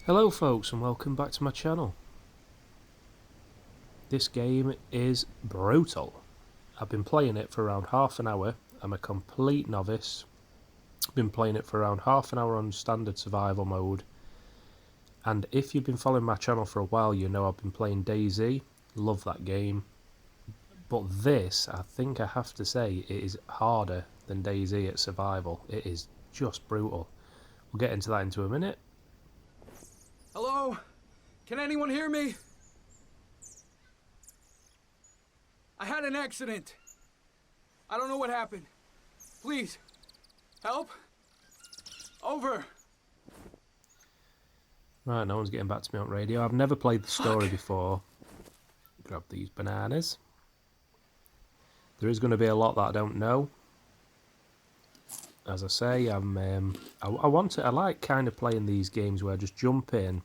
Hello folks and welcome back to my channel. This game is brutal. I've been playing it for around half an hour. I'm a complete novice. I've been playing it for around half an hour on standard survival mode. And if you've been following my channel for a while, you know I've been playing DayZ. Love that game. But this, I think I have to say, it is harder than DayZ at survival. It is just brutal. We'll get into that into a minute. Hello? Can anyone hear me? I had an accident. I don't know what happened. Please, help? Over. Right, no one's getting back to me on radio. I've never played the story before. Grab these bananas. There is going to be a lot that I don't know. As I say, I like kind of playing these games where I just jump in.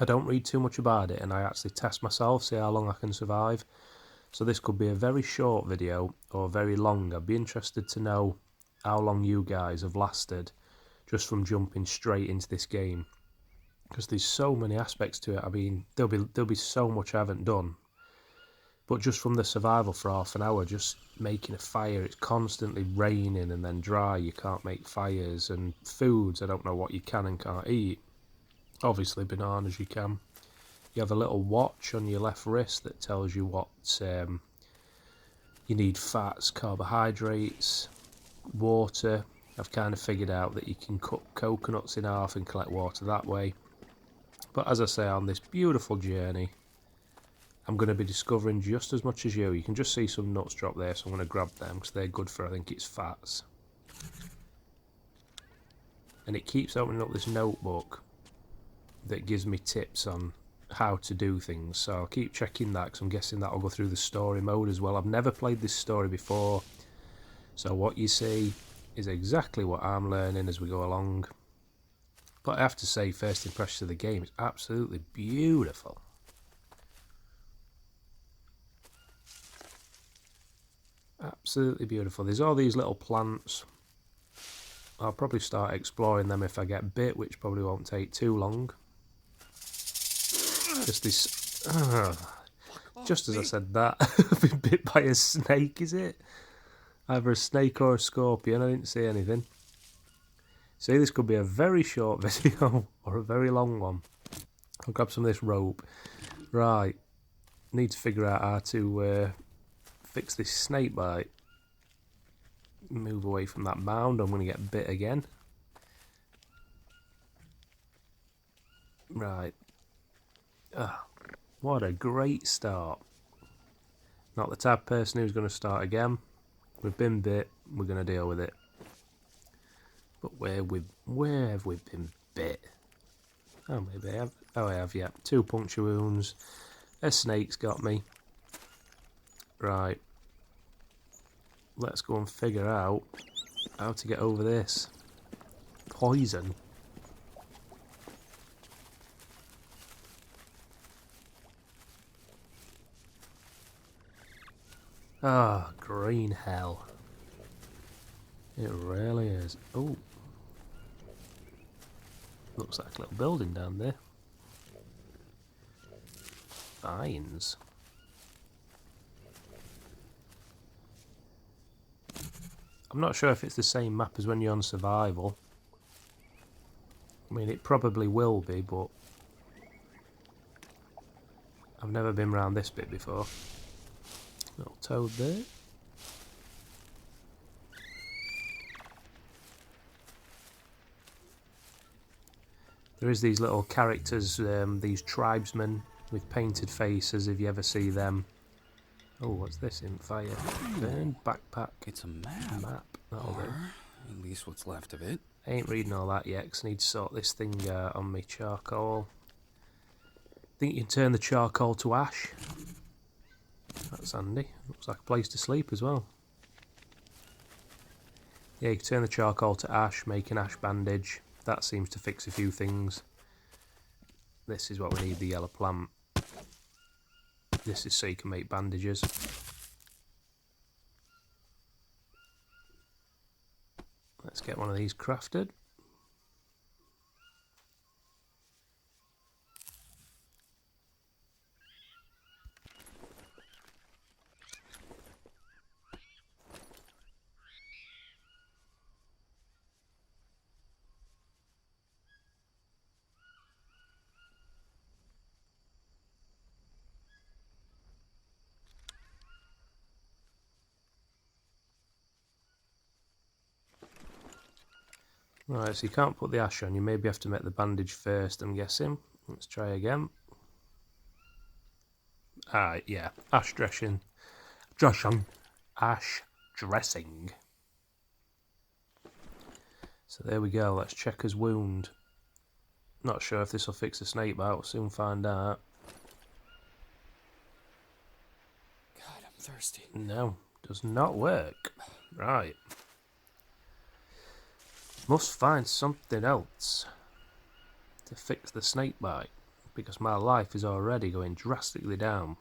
I don't read too much about it and I actually test myself, see how long I can survive. So this could be a very short video or very long. I'd be interested to know how long you guys have lasted just from jumping straight into this game. Because there's so many aspects to it. I mean, there'll be so much I haven't done. But just from the survival for half an hour, just making a fire, it's constantly raining and then dry, you can't make fires, and foods, I don't know what you can and can't eat. Obviously bananas you can. You have a little watch on your left wrist that tells you what you need: fats, carbohydrates, water. I've kind of figured out that you can cut coconuts in half and collect water that way. But as I say, on this beautiful journey, I'm going to be discovering just as much as you. You can just see some nuts drop there, so I'm going to grab them because they're good for, I think it's fats. And it keeps opening up this notebook that gives me tips on how to do things. So I'll keep checking that because I'm guessing that'll go through the story mode as well. I've never played this story before. So what you see is exactly what I'm learning as we go along. But I have to say, first impression of the game is absolutely beautiful. Absolutely beautiful. There's all these little plants. I'll probably start exploring them if I get bit, which probably won't take too long. Just this... just as I said that, I've been bit by a snake, is it? Either a snake or a scorpion, I didn't see anything. See, this could be a very short video or a very long one. I'll grab some of this rope. Right, need to figure out how to fix this snake bite. Move away from that mound, I'm going to get bit again. Right. What a great start. Not the type of person who's going to start again. We've been bit, we're going to deal with it. But where have we been bit? Oh, maybe I have. Oh, I have, yeah. 2 puncture wounds. A snake's got me. Right. Let's go and figure out how to get over this. Poison. Ah, green hell. It really is. Oh. Looks like a little building down there. Vines. I'm not sure if it's the same map as when you're on survival. I mean, it probably will be, but I've never been around this bit before. Little toad there. There is these little characters, these tribesmen with painted faces, if you ever see them. Oh, what's this in fire? Burned backpack. It's a map. That'll do. At least what's left of it. I ain't reading all that yet because I need to sort this thing on my charcoal. I think you can turn the charcoal to ash. That's handy. Looks like a place to sleep as well. Yeah, you can turn the charcoal to ash, make an ash bandage. That seems to fix a few things. This is what we need, the yellow plant. This is so you can make bandages. Let's get one of these crafted. Right, so you can't put the ash on. You maybe have to make the bandage first, I'm guessing. Let's try again. Yeah. Ash dressing. Ash dressing. So there we go. Let's check his wound. Not sure if this will fix the snake bite. We'll soon find out. God, I'm thirsty. No, does not work. Right. Must find something else to fix the snake bite, because my life is already going drastically down.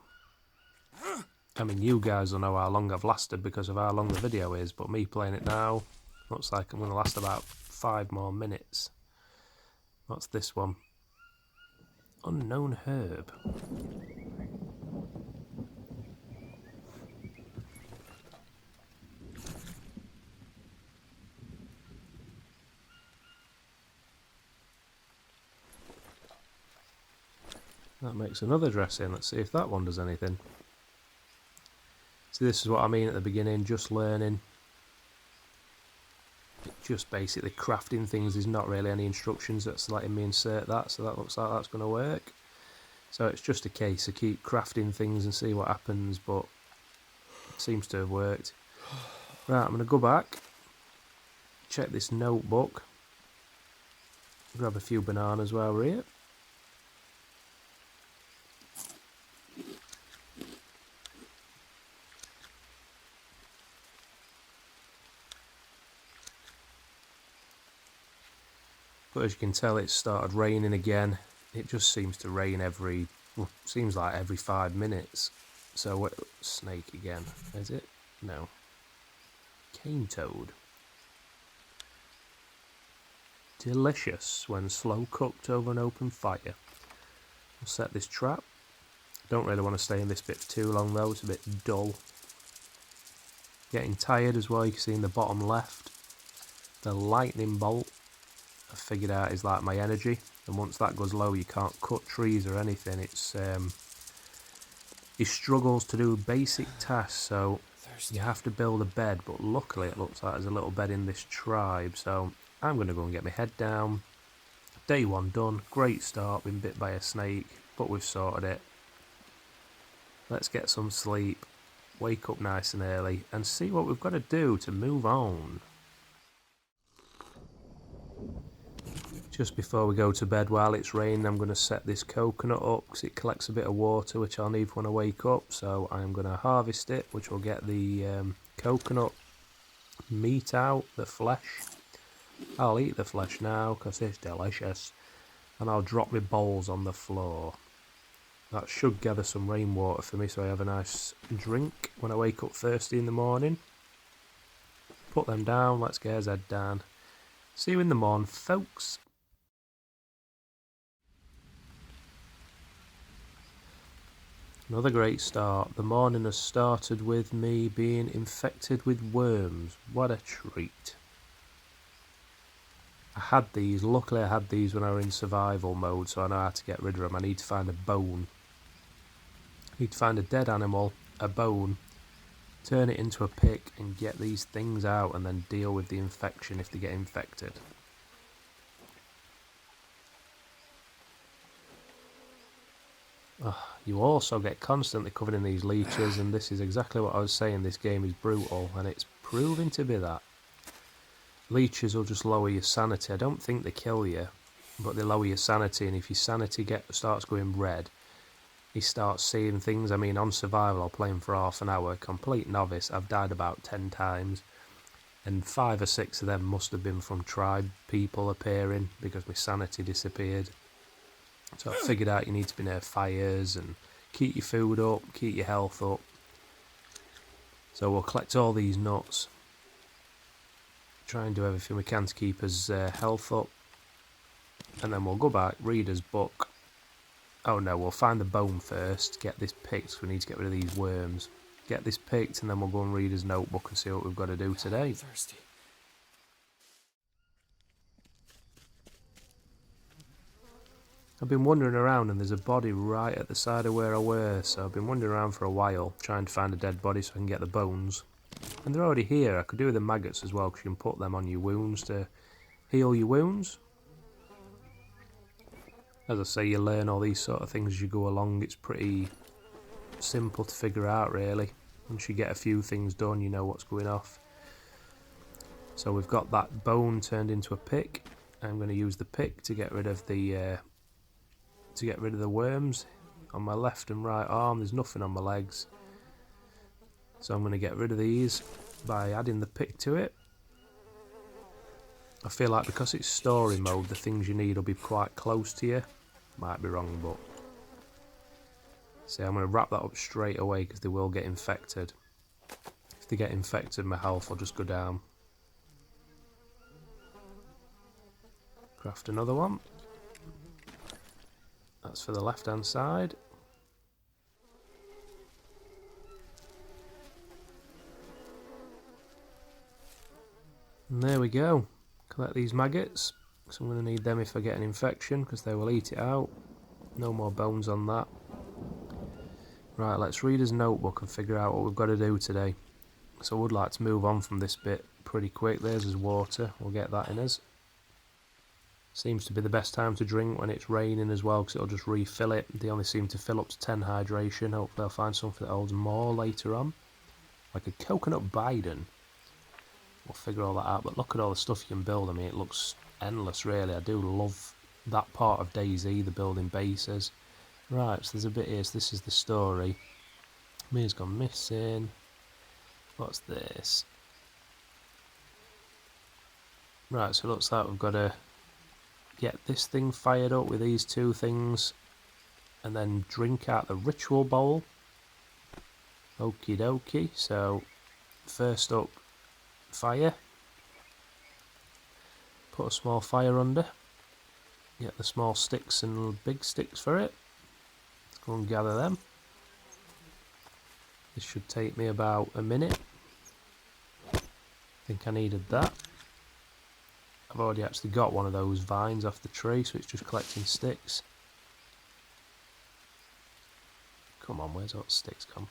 I mean, you guys will know how long I've lasted because of how long the video is, but me playing it now, looks like I'm going to last about 5 more minutes. What's this one? Unknown herb. That makes another dressing. Let's see if that one does anything. See, this is what I mean at the beginning, just learning. Just basically crafting things. There's not really any instructions that's letting me insert that, so that looks like that's going to work. So it's just a case of keep crafting things and see what happens, but it seems to have worked. Right, I'm going to go back, check this notebook, grab a few bananas while we're here. But as you can tell, it's started raining again. It just seems to rain seems like every 5 minutes. So what, snake again, is it? No. Cane toad. Delicious when slow cooked over an open fire. We'll set this trap. Don't really want to stay in this bit for too long though, it's a bit dull. Getting tired as well, you can see in the bottom left. The lightning bolt, I've figured out, is like my energy, and once that goes low you can't cut trees or anything. It's he struggles to do basic tasks, so you have to build a bed, but luckily it looks like there's a little bed in this tribe, so I'm going to go and get my head down. Day 1 done, great start, been bit by a snake, but we've sorted it. Let's get some sleep, wake up nice and early, and see what we've got to do to move on. Just before we go to bed, while it's raining, I'm going to set this coconut up because it collects a bit of water which I'll need when I wake up. So I'm going to harvest it, which will get the coconut meat out, the flesh. I'll eat the flesh now because it's delicious. And I'll drop my bowls on the floor. That should gather some rainwater for me so I have a nice drink when I wake up thirsty in the morning. Put them down, let's get his head down. See you in the morning, folks. Another great start. The morning has started with me being infected with worms. What a treat. Luckily I had these when I was in survival mode, so I know how to get rid of them. I need to find a bone. I need to find a dead animal, a bone, turn it into a pick and get these things out and then deal with the infection if they get infected. You also get constantly covered in these leeches, and this is exactly what I was saying, this game is brutal, and it's proving to be that. Leeches will just lower your sanity. I don't think they kill you, but they lower your sanity, and if your sanity starts going red, you start seeing things. I mean, on survival, I'm playing for half an hour, complete novice, I've died about 10 times, and 5 or 6 of them must have been from tribe people appearing, because my sanity disappeared. So I figured out you need to be near fires and keep your food up, keep your health up. So we'll collect all these nuts. Try and do everything we can to keep his health up. And then we'll go back, read his book. Oh no, we'll find the bone first, get this picked, so we need to get rid of these worms. Get this picked and then we'll go and read his notebook and see what we've got to do today. I'm thirsty. I've been wandering around and there's a body right at the side of where I were, so I've been wandering around for a while trying to find a dead body so I can get the bones. And they're already here. I could do with the maggots as well because you can put them on your wounds to heal your wounds. As I say, you learn all these sort of things as you go along. It's pretty simple to figure out, really. Once you get a few things done, you know what's going off. So we've got that bone turned into a pick. I'm going to use the pick to get rid of the worms on my left and right arm. There's nothing on my legs, so I'm going to get rid of these by adding the pick to it. I feel like because it's story mode, the things you need will be quite close to you. Might be wrong, but see, I'm going to wrap that up straight away because they will get infected. If they get infected, my health will just go down. Craft another one. That's for the left hand side. And there we go. Collect these maggots, because I'm going to need them if I get an infection, because they will eat it out. No more bones on that. Right, let's read his notebook and figure out what we've got to do today. So I would like to move on from this bit pretty quick. There's his water, we'll get that in us. Seems to be the best time to drink when it's raining as well, because it'll just refill it. They only seem to fill up to 10 hydration. Hopefully I'll find something that holds more later on. Like a coconut Biden. We'll figure all that out, but look at all the stuff you can build. I mean, it looks endless, really. I do love that part of DayZ, the building bases. Right, so there's a bit here. So this is the story. Mia's gone missing. What's this? Right, so it looks like we've got to get this thing fired up with these two things and then drink out the ritual bowl. Okie dokie. So first up, fire. Put a small fire under. Get the small sticks and big sticks for it. Let's go and gather them. This should take me about a minute. I think I needed that. I've already actually got one of those vines off the tree, so it's just collecting sticks. Come on, where's all the sticks come?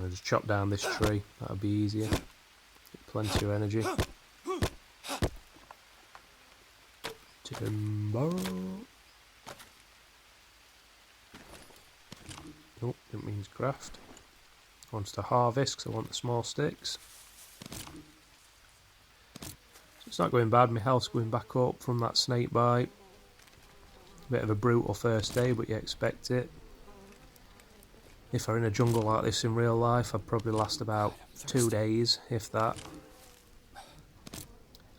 I'll just chop down this tree, that'll be easier. Get plenty of energy. Timber. Oh, it means craft. Wants to harvest because I want the small sticks. So it's not going bad, my health's going back up from that snake bite. Bit of a brutal first day, but you expect it. If I'm in a jungle like this in real life, I'd probably last about 2 days, if that.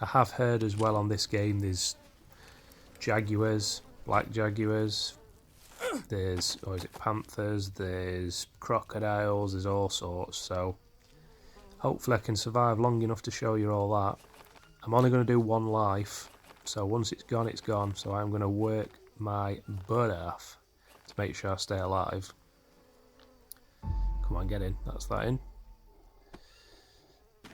I have heard as well on this game there's jaguars, black jaguars, there's, or is it panthers, there's crocodiles, there's all sorts, so hopefully I can survive long enough to show you all that. I'm only going to do one life, so once it's gone, so I'm going to work my butt off to make sure I stay alive. Come on, get in. That's that in.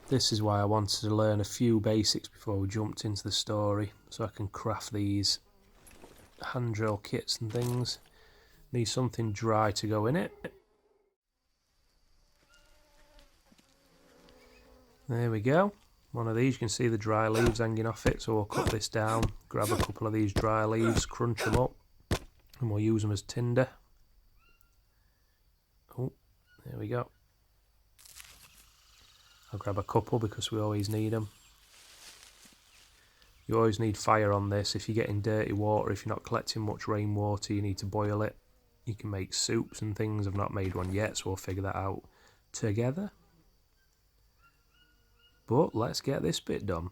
This is why I wanted to learn a few basics before we jumped into the story, so I can craft these hand drill kits and things. Need something dry to go in it. There we go. One of these, you can see the dry leaves hanging off it, so we'll cut this down, grab a couple of these dry leaves, crunch them up, and we'll use them as tinder. Oh, there we go. I'll grab a couple because we always need them. You always need fire on this. If you're getting dirty water, if you're not collecting much rainwater, you need to boil it. You can make soups and things. I've not made one yet, so we'll figure that out together. But let's get this bit done.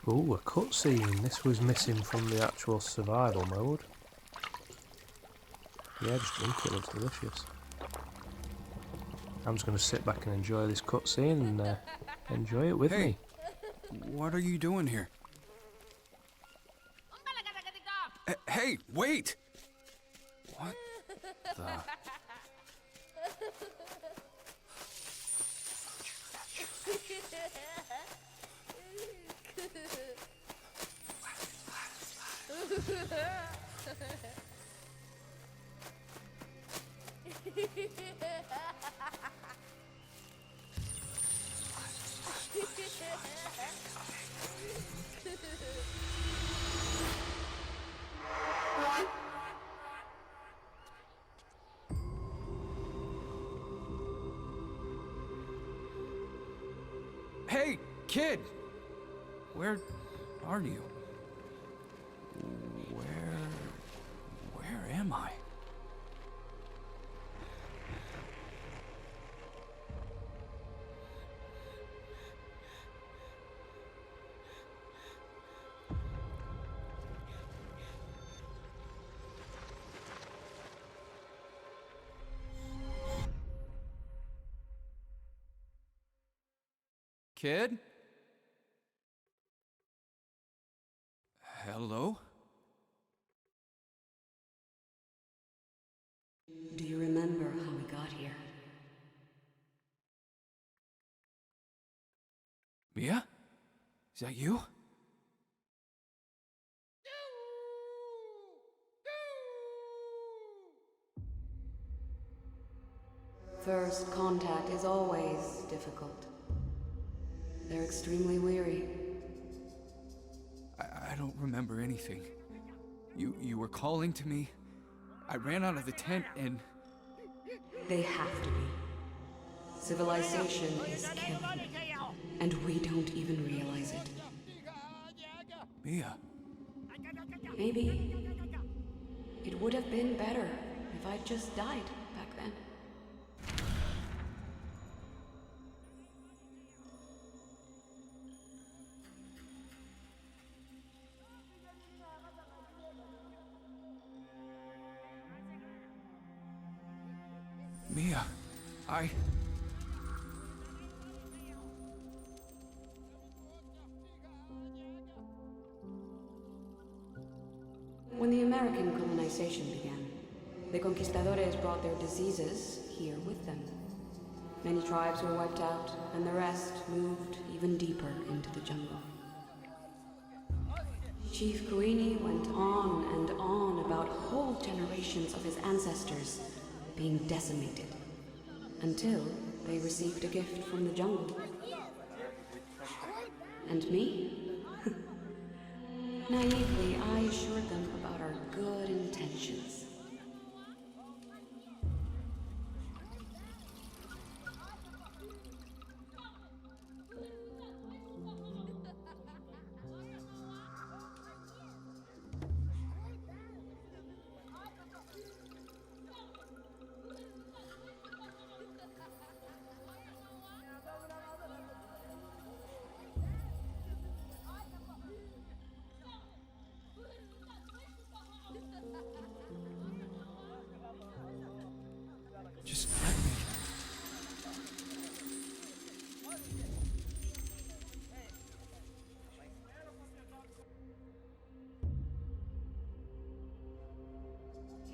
Ooh, a cutscene. This was missing from the actual survival mode. Yeah, just drink it, looks delicious. I'm just going to sit back and enjoy this cutscene and enjoy it with me. What are you doing here? Hey, wait! What the... Hey, kid! Where are you? Where am I? Kid? Hello? Do you remember how we got here? Mia? Is that you? First contact is always difficult. They're extremely weary. I don't remember anything. You were calling to me. I ran out of the tent and... They have to be. Civilization is killing, and we don't even realize it. Mia. Maybe it would have been better if I'd just died back then. Mia, When the American colonization began, the conquistadores brought their diseases here with them. Many tribes were wiped out, and the rest moved even deeper into the jungle. Chief Guini went on and on about whole generations of his ancestors being decimated, until they received a gift from the jungle. And me? Naively, I assured them about our good intentions. just let me.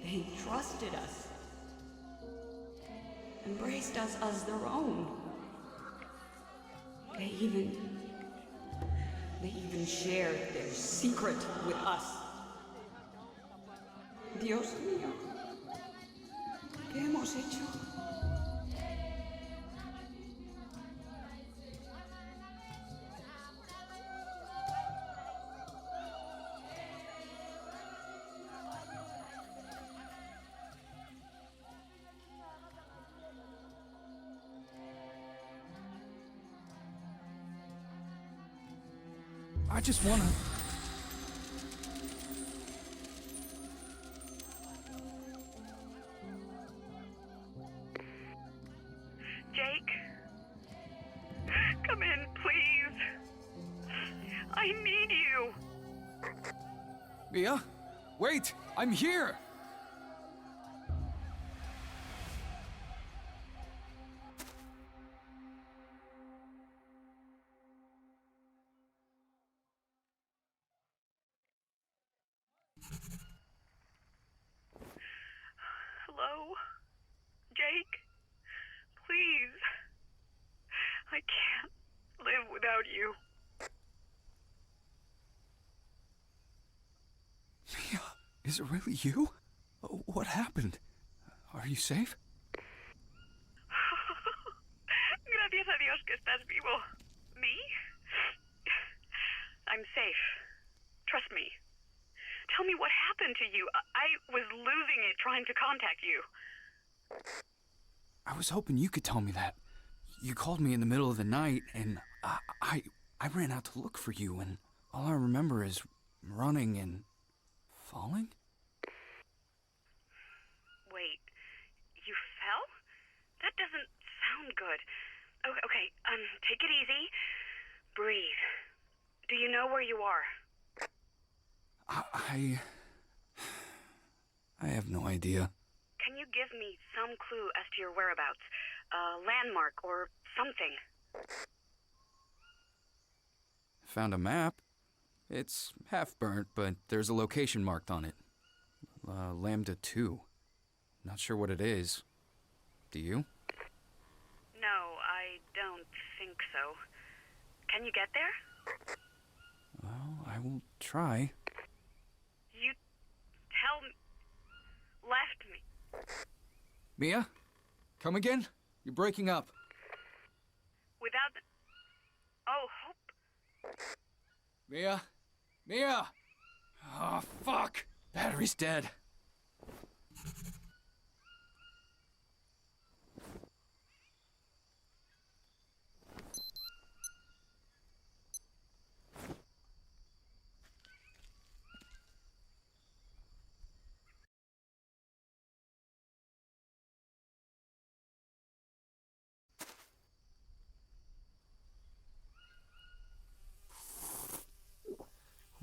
They trusted us. Embraced us as their own. They even shared their secret with us. Dios mío. ¿Qué hemos hecho? I just wanna... Jake? Come in, please. I need you. Mia? Wait! I'm here! Hello? Jake? Please. I can't live without you. Mia, is it really you? What happened? Are you safe? Gracias a Dios que estás vivo. Me? I'm safe. Trust me. Tell me what happened to you. I was losing it trying to contact you. I was hoping you could tell me that. You called me in the middle of the night, and I ran out to look for you, and all I remember is running and falling? Wait, you fell? That doesn't sound good. Okay, take it easy. Breathe. Do you know where you are? I have no idea. Can you give me some clue as to your whereabouts? A landmark or something? Found a map. It's half burnt, but there's a location marked on it. Lambda 2. Not sure what it is. Do you? No, I don't think so. Can you get there? Well, I will try. You left me. Mia? Come again? You're breaking up. Without hope. Mia? Mia! Oh, fuck! Battery's dead.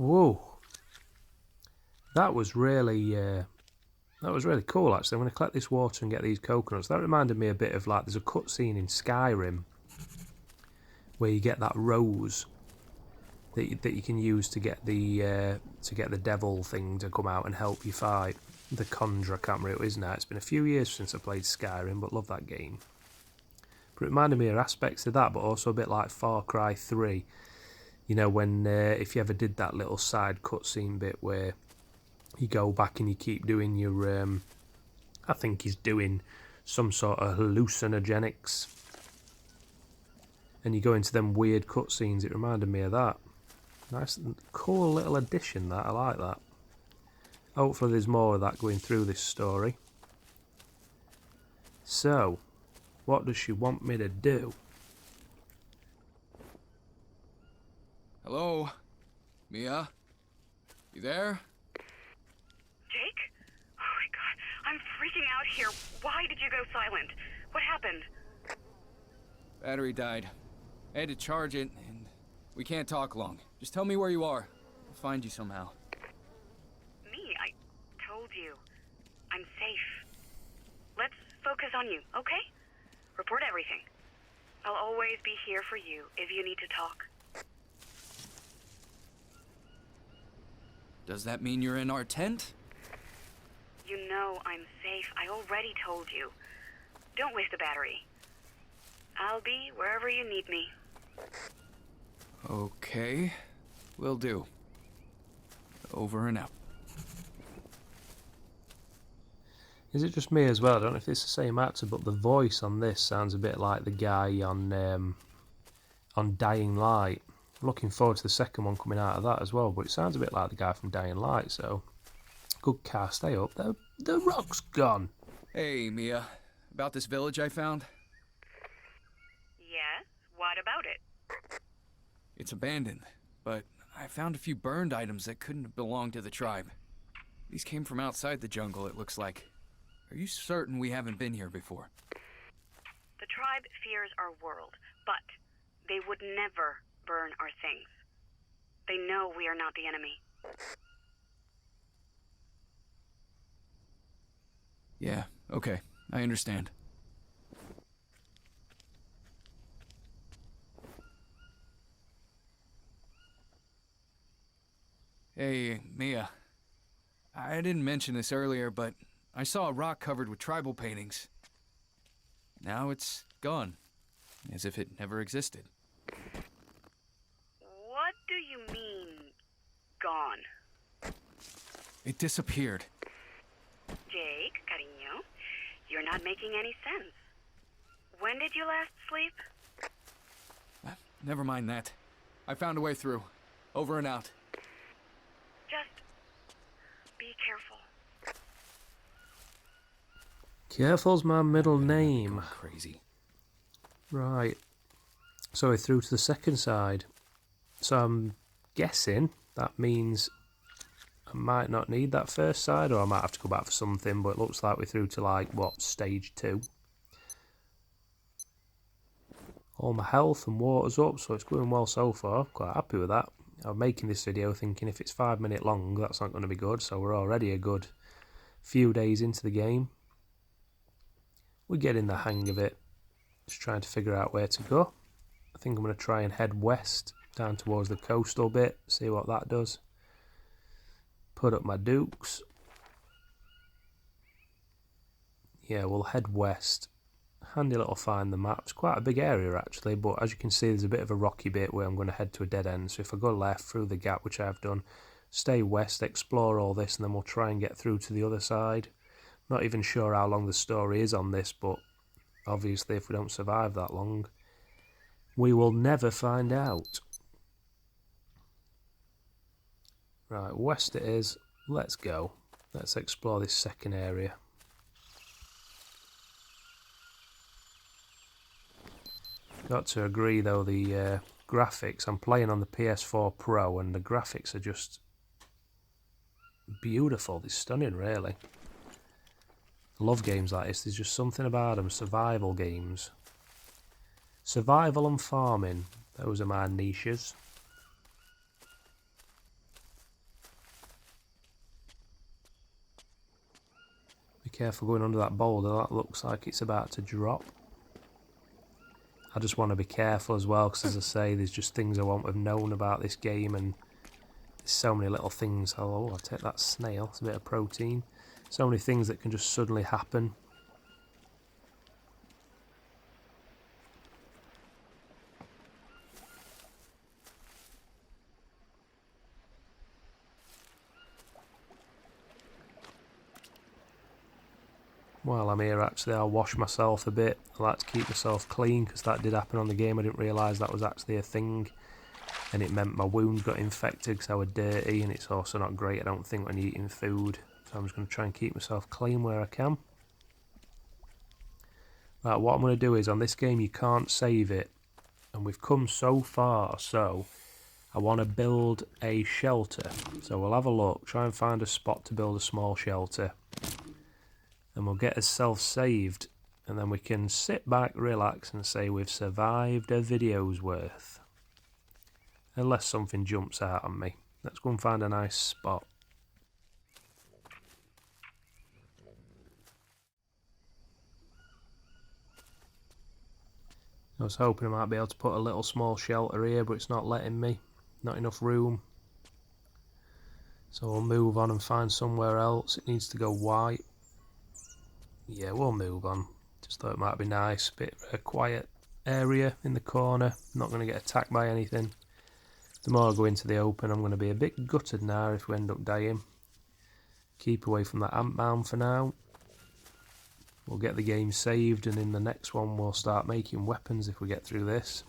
Whoa. That was really cool, actually. I'm going to collect this water and get these coconuts. That reminded me a bit of, like, there's a cutscene in Skyrim where you get that rose that you can use to get the devil thing to come out and help you fight the Conjurer. I can't remember who it is now. It's been a few years since I played Skyrim, but love that game. But it reminded me of aspects of that, but also a bit like Far Cry 3. You know, when if you ever did that little side cutscene bit where you go back and you keep doing your, I think he's doing some sort of hallucinogenics, and you go into them weird cutscenes. It reminded me of that. Nice, cool little addition. That I like that. Hopefully, there's more of that going through this story. So, what does she want me to do? Hello? Mia? You there? Jake? Oh my god, I'm freaking out here. Why did you go silent? What happened? Battery died. I had to charge it, and we can't talk long. Just tell me where you are. I'll find you somehow. Me? I told you. I'm safe. Let's focus on you, okay? Report everything. I'll always be here for you if you need to talk. Does that mean you're in our tent? You know I'm safe. I already told you. Don't waste the battery. I'll be wherever you need me. Okay. Will do. Over and out. Is it just me as well? I don't know if it's the same actor, but the voice on this sounds a bit like the guy on Dying Light. I'm looking forward to the second one coming out of that as well, but it sounds a bit like the guy from Dying Light, so good cast. Stay up. The rock's gone. Hey, Mia. About this village I found? Yes? What about it? It's abandoned, but I found a few burned items that couldn't have belonged to the tribe. These came from outside the jungle, it looks like. Are you certain we haven't been here before? The tribe fears our world, but they would never burn our things. They know we are not the enemy. Yeah, okay. I understand. Hey, Mia. I didn't mention this earlier, but I saw a rock covered with tribal paintings. Now it's gone. As if it never existed. What do you mean, gone? It disappeared. Jake, cariño, you're not making any sense. When did you last sleep? Never mind that. I found a way through. Over and out. Just be careful. Careful's my middle name. Going crazy. Right. So we're through to the second side. So I'm guessing that means I might not need that first side, or I might have to go back for something, but it looks like we're through to, like, what, stage 2. All my health and water's up, so it's going well so far. Quite happy with that. I'm making this video thinking if it's 5 minute long, that's not going to be good, so we're already a good few days into the game. We're getting the hang of it. Just trying to figure out where to go. I think I'm going to try and head west, down towards the coastal bit, see what that does. Put up my dukes. Yeah, we'll head west. Handy little find the map. It's quite a big area actually, but as you can see there's a bit of a rocky bit where I'm going to head to a dead end. So if I go left through the gap, which I've done, stay west, explore all this, and then we'll try and get through to the other side. Not even sure how long the story is on this, but obviously if we don't survive that long, we will never find out. Right, west it is. Let's go. Let's explore this second area. Got to agree though, the graphics, I'm playing on the PS4 Pro and the graphics are just beautiful. They're stunning really. Love games like this. There's just something about them. Survival games. Survival and farming. Those are my niches. Be careful going under that boulder. That looks like it's about to drop. I just want to be careful as well, because as I say, there's just things I won't have known about this game, and there's so many little things. Oh, I'll take that snail. It's a bit of protein. So many things that can just suddenly happen. While I'm here actually, I'll wash myself a bit. I like to keep myself clean because that did happen on the game. I didn't realise that was actually a thing, and it meant my wound got infected because I was dirty, and it's also not great I don't think when you're eating food. So I'm just going to try and keep myself clean where I can. Right, what I'm going to do is on this game you can't save it, and we've come so far, so I want to build a shelter. So we'll have a look, try and find a spot to build a small shelter. And we'll get ourselves saved, and then we can sit back, relax, and say we've survived a video's worth. Unless something jumps out on me. Let's go and find a nice spot. I was hoping I might be able to put a little small shelter here, but it's not letting me. Not enough room. So we'll move on and find somewhere else. It needs to go white. Yeah, we'll move on. Just thought it might be nice. Bit of a quiet area in the corner. Not going to get attacked by anything. The more I go into the open, I'm going to be a bit gutted now if we end up dying. Keep away from that ant mound for now. We'll get the game saved, and in the next one we'll start making weapons if we get through this.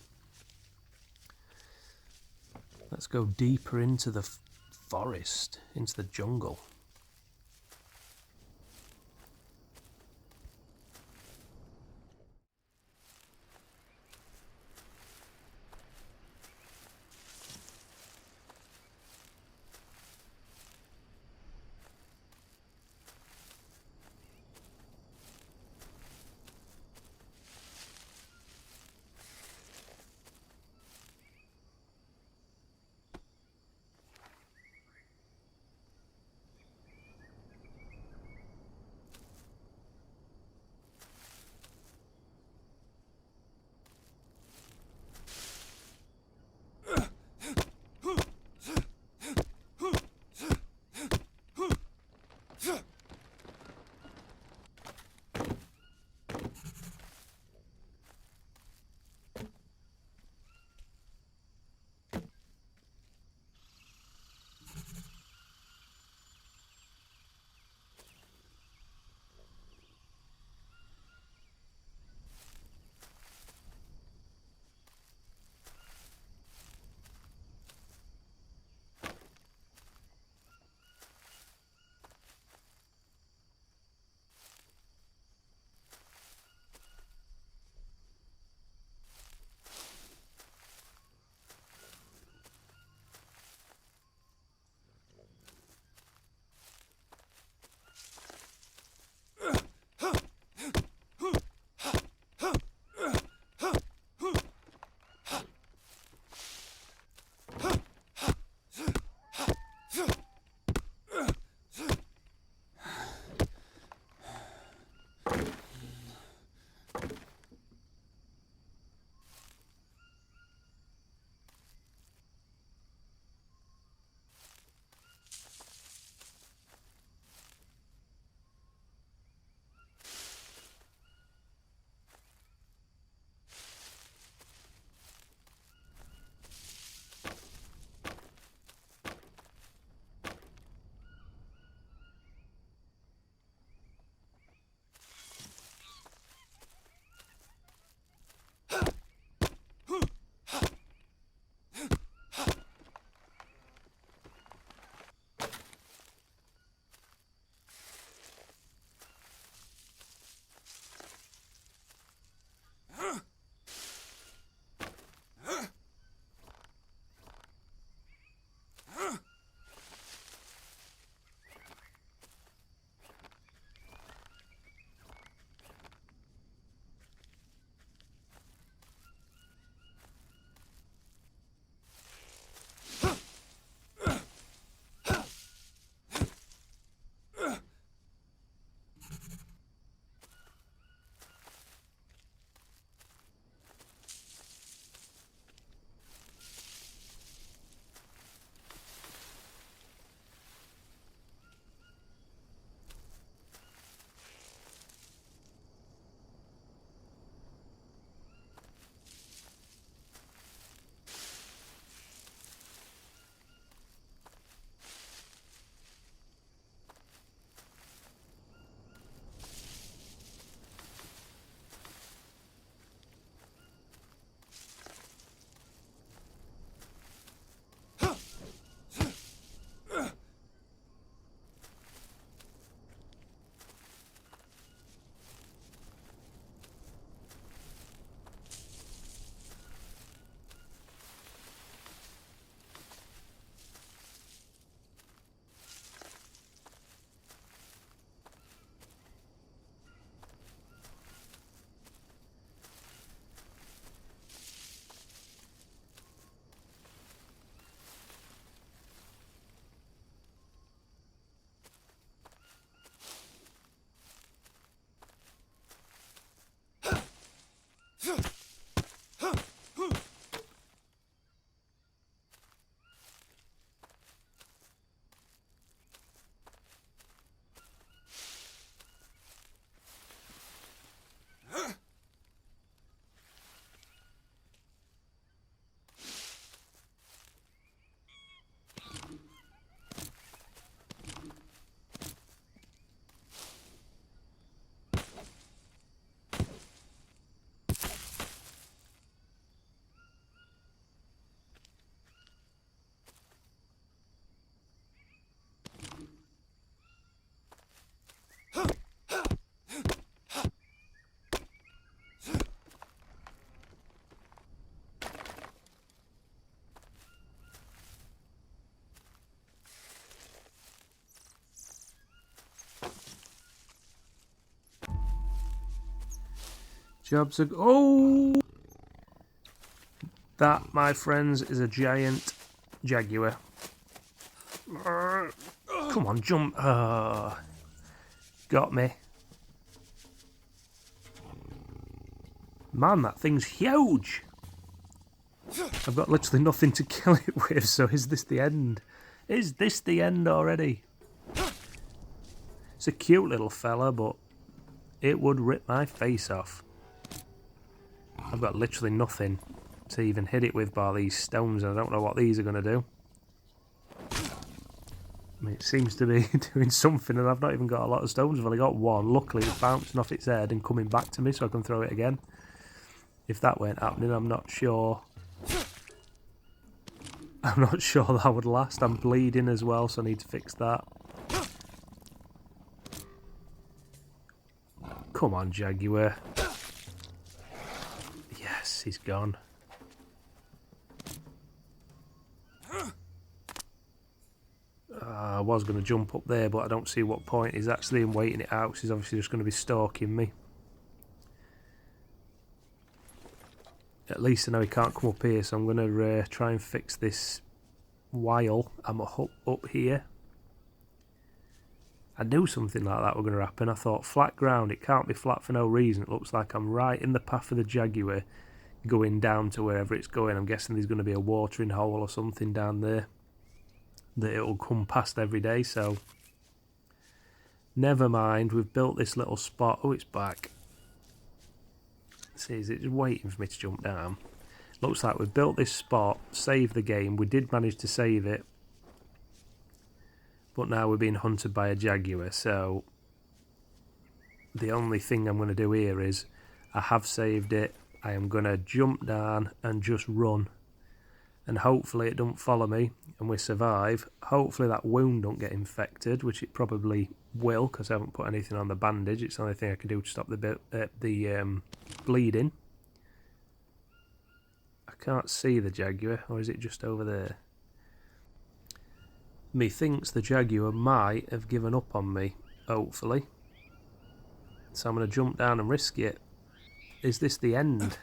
Let's go deeper into the forest, into the jungle. Jobs are... Oh! That, my friends, is a giant Jaguar. Come on, jump. Got me. Man, that thing's huge. I've got literally nothing to kill it with, so is this the end? Is this the end already? It's a cute little fella, but it would rip my face off. I've got literally nothing to even hit it with bar these stones, and I don't know what these are going to do. I mean, it seems to be doing something, and I've not even got a lot of stones. I've only got one. Luckily, it's bouncing off its head and coming back to me, so I can throw it again. If that weren't happening, I'm not sure. I'm not sure that would last. I'm bleeding as well, so I need to fix that. Come on, Jaguar. Yes, he's gone. I was going to jump up there, but I don't see what point he's actually in waiting it out, because he's obviously just going to be stalking me. At least I know he can't come up here, so I'm going to try and fix this while I'm up here. I knew something like that was going to happen. I thought, flat ground, it can't be flat for no reason. It looks like I'm right in the path of the Jaguar going down to wherever it's going. I'm guessing there's going to be a watering hole or something down there that it'll come past every day, so never mind. We've built this little spot. Oh, it's back. See, is it just waiting for me to jump down? Looks like we've built this spot, saved the game. We did manage to save it, but now we're being hunted by a Jaguar, so the only thing I'm going to do here is I have saved it. I am going to jump down and just run, and hopefully it don't follow me and we survive. Hopefully that wound don't get infected, which it probably will, because I haven't put anything on the bandage. It's the only thing I can do to stop the bleeding. I can't see the Jaguar, or is it just over there? Methinks the Jaguar might have given up on me, hopefully. So I'm going to jump down and risk it. Is this the end?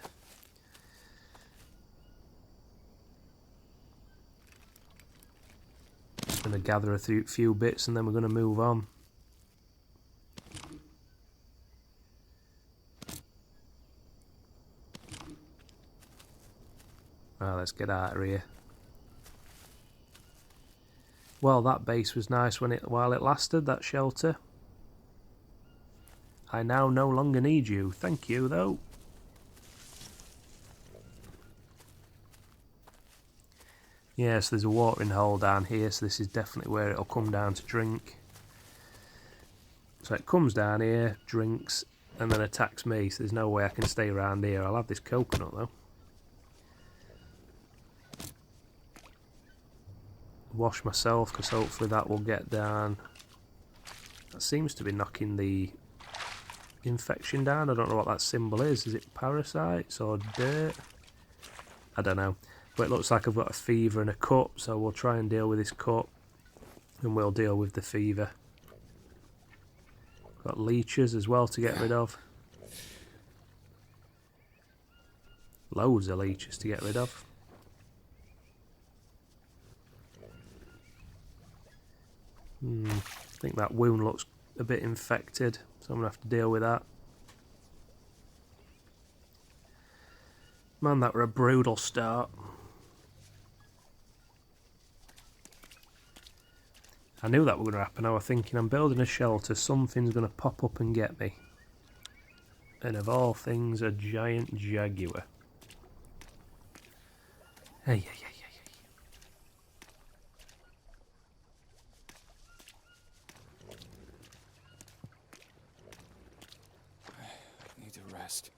Just going to gather a few bits and then we're going to move on. Right, let's get out of here. Well, that base was nice while it lasted, that shelter. I now no longer need you. Thank you, though. Yes, there's a watering hole down here, so this is definitely where it'll come down to drink. So it comes down here, drinks, and then attacks me, so there's no way I can stay around here. I'll have this coconut, though. Wash myself, because hopefully that will get down. That seems to be knocking the infection down. I don't know what that symbol is. Is it parasites or dirt? I don't know. But it looks like I've got a fever and a cut, so we'll try and deal with this cut, and we'll deal with the fever. Got leeches as well to get rid of. Loads of leeches to get rid of. I think that wound looks a bit infected, so I'm going to have to deal with that. Man, that were a brutal start. I knew that was going to happen. I was thinking, I'm building a shelter, something's going to pop up and get me. And of all things, a giant Jaguar. Hey, hey, hey, hey, I need to rest.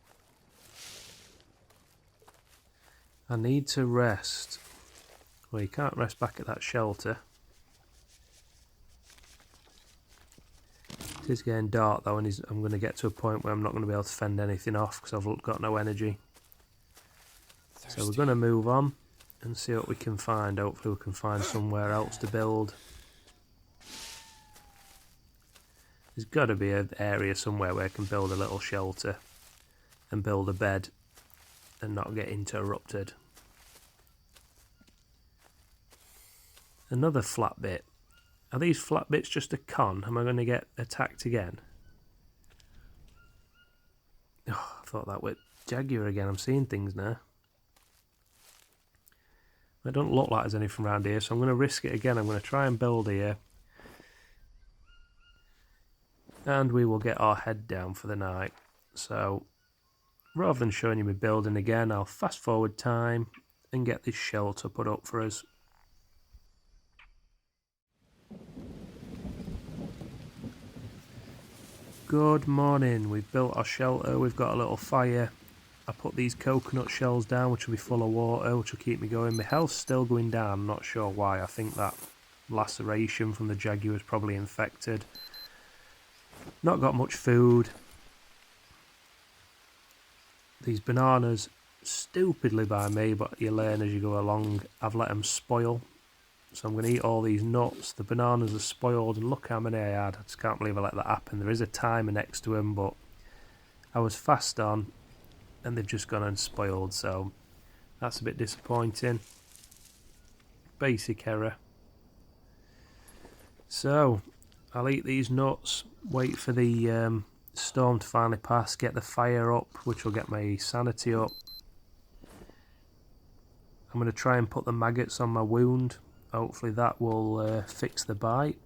I need to rest. Well, you can't rest back at that shelter. It is getting dark though, and I'm going to get to a point where I'm not going to be able to fend anything off because I've got no energy. Thirsty. So we're going to move on and see what we can find. Hopefully we can find somewhere else to build. There's got to be an area somewhere where I can build a little shelter. and build a bed and not get interrupted. Another flat bit. Are these flat bits just a con? Am I going to get attacked again? Oh, I thought that was Jaguar again. I'm seeing things now. It don't look like there's anything around here, so I'm going to risk it again. I'm going to try and build here. And we will get our head down for the night. So, rather than showing you me building again, I'll fast forward time and get this shelter put up for us. Good morning. We've built our shelter. We've got a little fire. I put these coconut shells down, which will be full of water, which will keep me going. My health's still going down. I'm not sure why. I think that laceration from the Jaguar is probably infected. Not got much food. These bananas, stupidly by me, but you learn as you go along, I've let them spoil. So I'm going to eat all these nuts. The bananas are spoiled, and look how many I had. I just can't believe I let that happen. There is a timer next to them, but I was fast on, and they've just gone and spoiled, so that's a bit disappointing. Basic error. So, I'll eat these nuts, wait for the storm to finally pass, get the fire up, which will get my sanity up. I'm going to try and put the maggots on my wound. Hopefully that will fix the bite,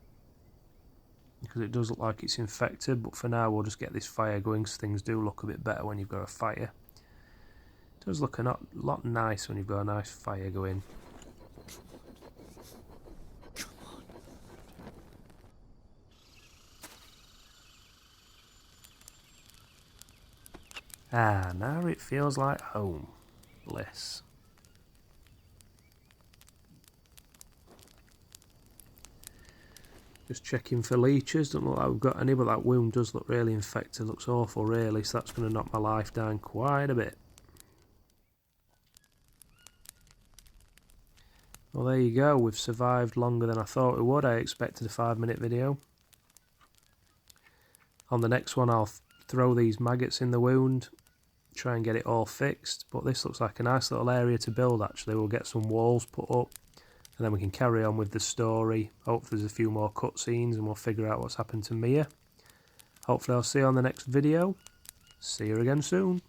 because it does look like it's infected, but for now we'll just get this fire going, because things do look a bit better when you've got a fire. It does look a lot nice when you've got a nice fire going. Ah, now it feels like home. Bliss. Just checking for leeches. Don't look like we've got any, but that wound does look really infected. Looks awful, really, so that's going to knock my life down quite a bit. Well, there you go. We've survived longer than I thought we would. I expected a 5-minute video. On the next one, I'll throw these maggots in the wound, try and get it all fixed. But this looks like a nice little area to build, actually. We'll get some walls put up, and then we can carry on with the story. Hopefully there's a few more cutscenes and we'll figure out what's happened to Mia. Hopefully I'll see you on the next video. See you again soon.